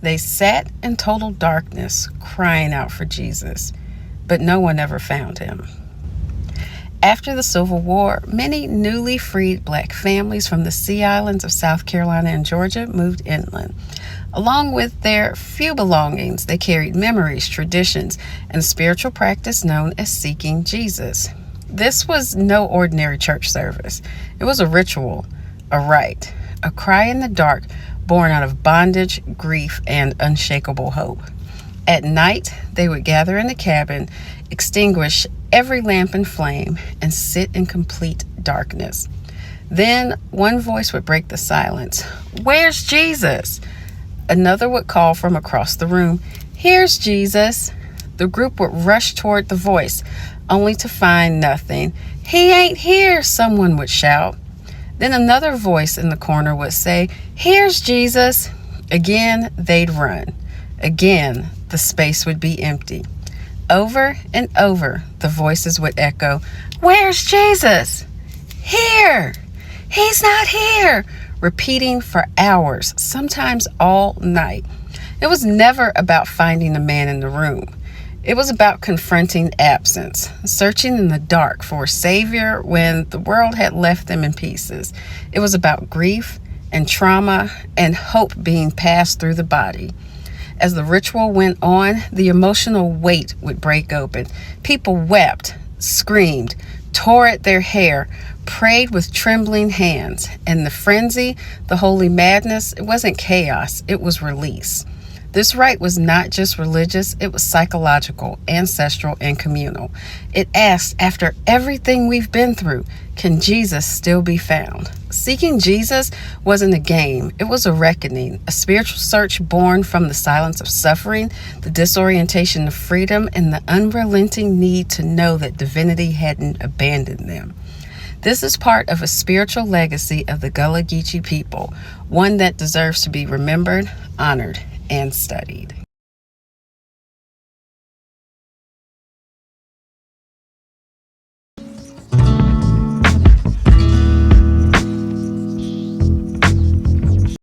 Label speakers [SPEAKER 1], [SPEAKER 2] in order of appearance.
[SPEAKER 1] They sat in total darkness, crying out for Jesus, but no one ever found him. After the Civil War, many newly freed black families from the Sea Islands of South Carolina and Georgia moved inland. Along with their few belongings, they carried memories, traditions, and a spiritual practice known as seeking Jesus. This was no ordinary church service. It was a ritual, a rite, a cry in the dark born out of bondage, grief, and unshakable hope. At night, they would gather in the cabin, extinguish every lamp and flame, and sit in complete darkness. Then one voice would break the silence. "Where's Jesus?" Another would call from across the room, "Here's Jesus." The group would rush toward the voice, only to find nothing. "He ain't here," someone would shout. Then another voice in the corner would say, "Here's Jesus." Again, they'd run. Again, the space would be empty. Over and over, the voices would echo, "Where's Jesus?" "Here! He's not here!" repeating for hours, sometimes all night. It was never about finding a man in the room. It was about confronting absence, searching in the dark for a savior when the world had left them in pieces. It was about grief and trauma and hope being passed through the body. As the ritual went on, the emotional weight would break open. People wept, screamed, tore at their hair, prayed with trembling hands. And the frenzy, the holy madness, it wasn't chaos, it was release. This rite was not just religious, it was psychological, ancestral, and communal. It asked, after everything we've been through, can Jesus still be found? Seeking Jesus wasn't a game, it was a reckoning, a spiritual search born from the silence of suffering, the disorientation of freedom, and the unrelenting need to know that divinity hadn't abandoned them. This is part of a spiritual legacy of the Gullah Geechee people, one that deserves to be remembered, honored, and studied.